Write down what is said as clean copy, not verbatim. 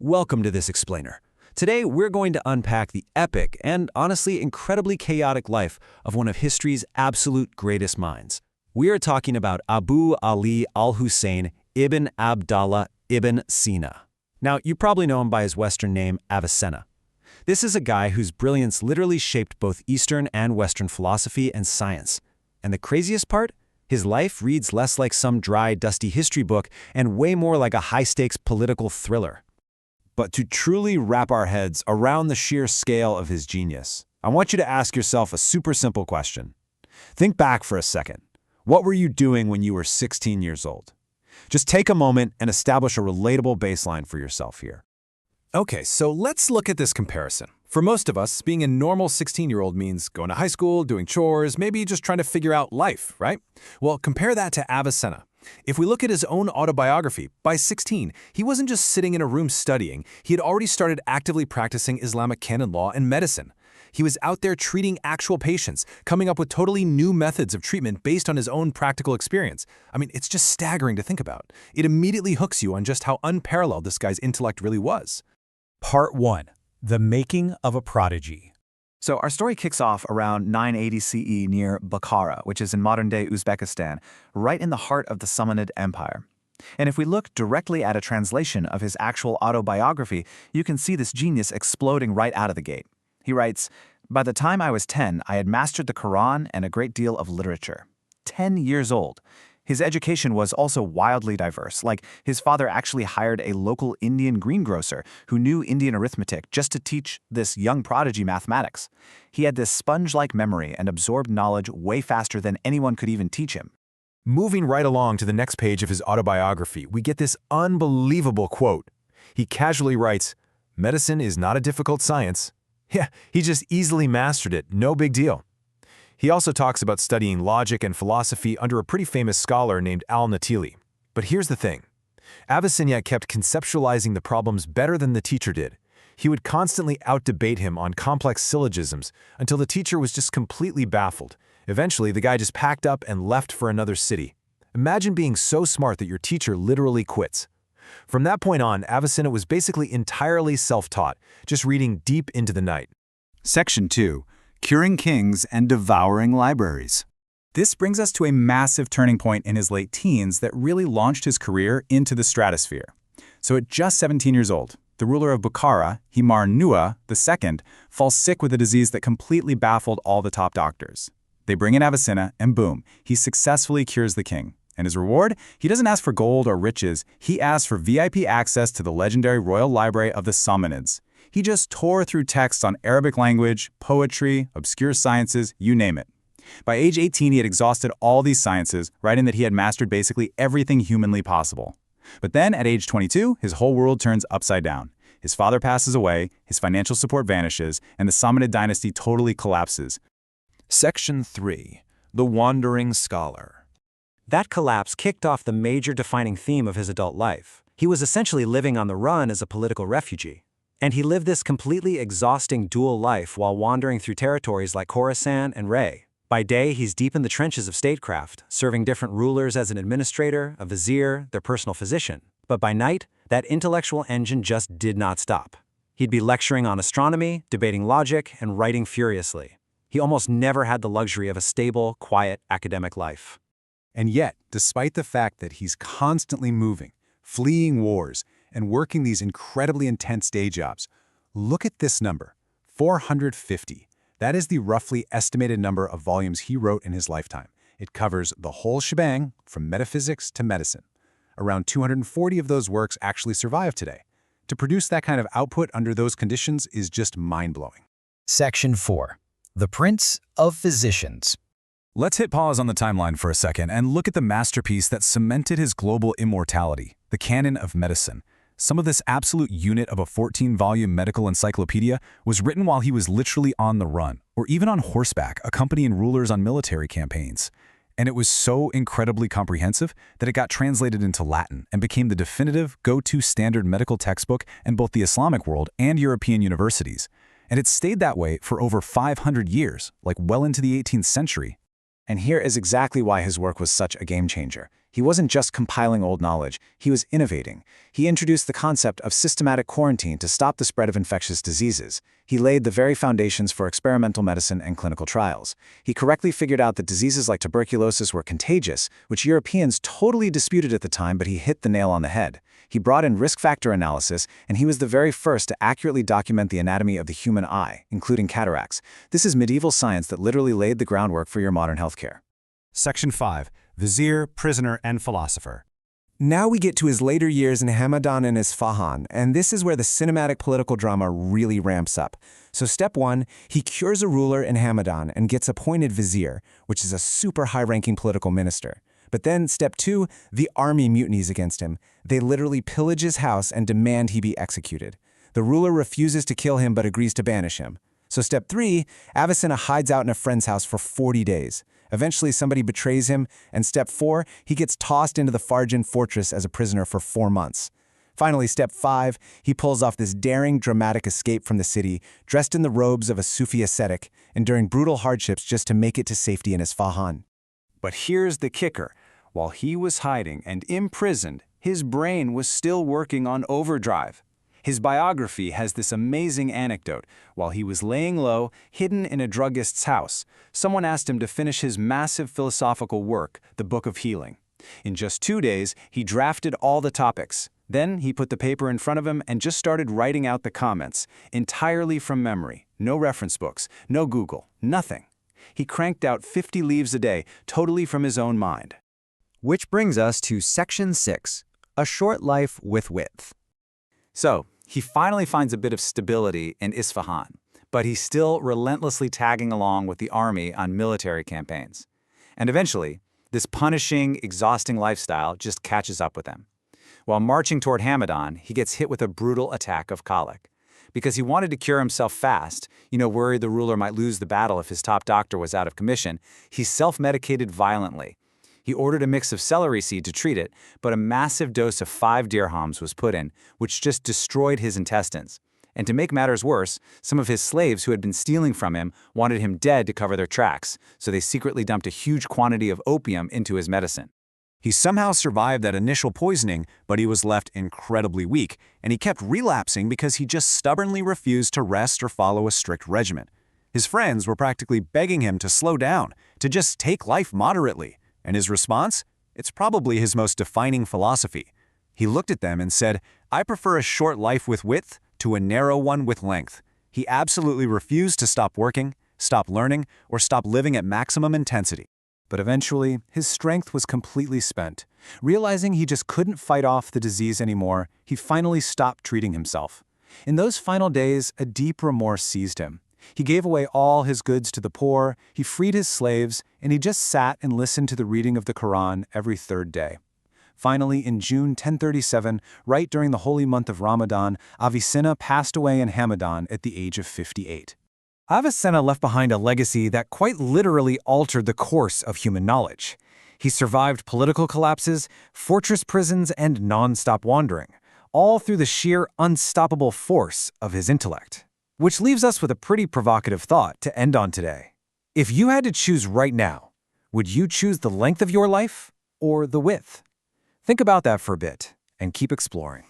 Welcome to this explainer. Today, we're going to unpack the epic and honestly incredibly chaotic life of one of history's absolute greatest minds. We are talking about Abu Ali al-Hussein ibn Abdallah ibn Sina. Now, you probably know him by his Western name, Avicenna. This is a guy whose brilliance literally shaped both Eastern and Western philosophy and science. And the craziest part? His life reads less like some dry, dusty history book and way more like a high-stakes political thriller. But to truly wrap our heads around the sheer scale of his genius, I want you to ask yourself a super simple question. Think back for a second. What were you doing when you were 16 years old? Just take a moment and establish a relatable baseline for yourself here. Okay, so let's look at this comparison. For most of us, being a normal 16-year-old means going to high school, doing chores, maybe just trying to figure out life, right? Well, compare that to Avicenna. If we look at his own autobiography, by 16, he wasn't just sitting in a room studying, he had already started actively practicing Islamic canon law and medicine. He was out there treating actual patients, coming up with totally new methods of treatment based on his own practical experience. I mean, it's just staggering to think about. It immediately hooks you on just how unparalleled this guy's intellect really was. Part 1. The Making of a Prodigy. So our story kicks off around 980 CE near Bukhara, which is in modern-day Uzbekistan, right in the heart of the Samanid Empire. And if we look directly at a translation of his actual autobiography, you can see this genius exploding right out of the gate. He writes, "By the time I was 10, I had mastered the Quran and a great deal of literature." 10 years old. His education was also wildly diverse, like his father actually hired a local Indian greengrocer who knew Indian arithmetic just to teach this young prodigy mathematics. He had this sponge-like memory and absorbed knowledge way faster than anyone could even teach him. Moving right along to the next page of his autobiography, we get this unbelievable quote. He casually writes, "Medicine is not a difficult science." Yeah, he just easily mastered it, no big deal. He also talks about studying logic and philosophy under a pretty famous scholar named al-Natili. But here's the thing. Avicenna kept conceptualizing the problems better than the teacher did. He would constantly out-debate him on complex syllogisms until the teacher was just completely baffled. Eventually, the guy just packed up and left for another city. Imagine being so smart that your teacher literally quits. From that point on, Avicenna was basically entirely self-taught, just reading deep into the night. Section 2. Curing kings and devouring libraries. This brings us to a massive turning point in his late teens that really launched his career into the stratosphere. So at just 17 years old, the ruler of Bukhara, Himar Nua II, falls sick with a disease that completely baffled all the top doctors. They bring in Avicenna, and boom, he successfully cures the king. And his reward? He doesn't ask for gold or riches, he asks for VIP access to the legendary royal library of the Samanids. He just tore through texts on Arabic language, poetry, obscure sciences, you name it. By age 18, he had exhausted all these sciences, writing that he had mastered basically everything humanly possible. But then, at age 22, his whole world turns upside down. His father passes away, his financial support vanishes, and the Samanid dynasty totally collapses. Section 3. The Wandering Scholar. That collapse kicked off the major defining theme of his adult life. He was essentially living on the run as a political refugee. And he lived this completely exhausting dual life while wandering through territories like Khorasan and Ray. By day, he's deep in the trenches of statecraft, serving different rulers as an administrator, a vizier, their personal physician. But by night, that intellectual engine just did not stop. He'd be lecturing on astronomy, debating logic, and writing furiously. He almost never had the luxury of a stable, quiet academic life. And yet, despite the fact that he's constantly moving, fleeing wars, and working these incredibly intense day jobs, look at this number, 450. That is the roughly estimated number of volumes he wrote in his lifetime. It covers the whole shebang, from metaphysics to medicine. Around 240 of those works actually survive today. To produce that kind of output under those conditions is just mind-blowing. Section 4. The Prince of Physicians. Let's hit pause on the timeline for a second and look at the masterpiece that cemented his global immortality, the Canon of Medicine. Some of this absolute unit of a 14-volume medical encyclopedia was written while he was literally on the run, or even on horseback, accompanying rulers on military campaigns. And it was so incredibly comprehensive that it got translated into Latin and became the definitive go-to standard medical textbook in both the Islamic world and European universities. And it stayed that way for over 500 years, like well into the 18th century. And here is exactly why his work was such a game changer. He wasn't just compiling old knowledge, he was innovating. He introduced the concept of systematic quarantine to stop the spread of infectious diseases. He laid the very foundations for experimental medicine and clinical trials. He correctly figured out that diseases like tuberculosis were contagious, which Europeans totally disputed at the time, but he hit the nail on the head. He brought in risk factor analysis, and he was the very first to accurately document the anatomy of the human eye, including cataracts. This is medieval science that literally laid the groundwork for your modern healthcare. Section 5. Vizier, Prisoner, and Philosopher. Now we get to his later years in Hamadan and Isfahan, and this is where the cinematic political drama really ramps up. So step 1, he cures a ruler in Hamadan and gets appointed vizier, which is a super high-ranking political minister. But then step 2, the army mutinies against him. They literally pillage his house and demand he be executed. The ruler refuses to kill him but agrees to banish him. So step 3, Avicenna hides out in a friend's house for 40 days. Eventually, somebody betrays him, and step 4, he gets tossed into the Farjan fortress as a prisoner for 4 months. Finally, step 5, he pulls off this daring, dramatic escape from the city, dressed in the robes of a Sufi ascetic, enduring brutal hardships just to make it to safety in Isfahan. But here's the kicker. While he was hiding and imprisoned, his brain was still working on overdrive. His biography has this amazing anecdote. While he was laying low, hidden in a druggist's house, someone asked him to finish his massive philosophical work, the Book of Healing. In just 2 days, he drafted all the topics. Then he put the paper in front of him and just started writing out the comments, entirely from memory. No reference books, no Google, nothing. He cranked out 50 leaves a day, totally from his own mind. Which brings us to Section 6, A Short Life with Width. So, he finally finds a bit of stability in Isfahan, but he's still relentlessly tagging along with the army on military campaigns. And eventually, this punishing, exhausting lifestyle just catches up with him. While marching toward Hamadan, he gets hit with a brutal attack of colic. Because he wanted to cure himself fast, worried the ruler might lose the battle if his top doctor was out of commission, he self-medicated violently. He ordered a mix of celery seed to treat it, but a massive dose of 5 dirhams was put in, which just destroyed his intestines. And to make matters worse, some of his slaves who had been stealing from him wanted him dead to cover their tracks, so they secretly dumped a huge quantity of opium into his medicine. He somehow survived that initial poisoning, but he was left incredibly weak, and he kept relapsing because he just stubbornly refused to rest or follow a strict regimen. His friends were practically begging him to slow down, to just take life moderately. And his response? It's probably his most defining philosophy. He looked at them and said, "I prefer a short life with width to a narrow one with length." He absolutely refused to stop working, stop learning, or stop living at maximum intensity. But eventually, his strength was completely spent. Realizing he just couldn't fight off the disease anymore, he finally stopped treating himself. In those final days, a deep remorse seized him. He gave away all his goods to the poor, he freed his slaves, and he just sat and listened to the reading of the Quran every 3rd day. Finally, in June 1037, right during the holy month of Ramadan, Avicenna passed away in Hamadan at the age of 58. Avicenna left behind a legacy that quite literally altered the course of human knowledge. He survived political collapses, fortress prisons, and non-stop wandering, all through the sheer unstoppable force of his intellect. Which leaves us with a pretty provocative thought to end on today. If you had to choose right now, would you choose the length of your life or the width? Think about that for a bit and keep exploring.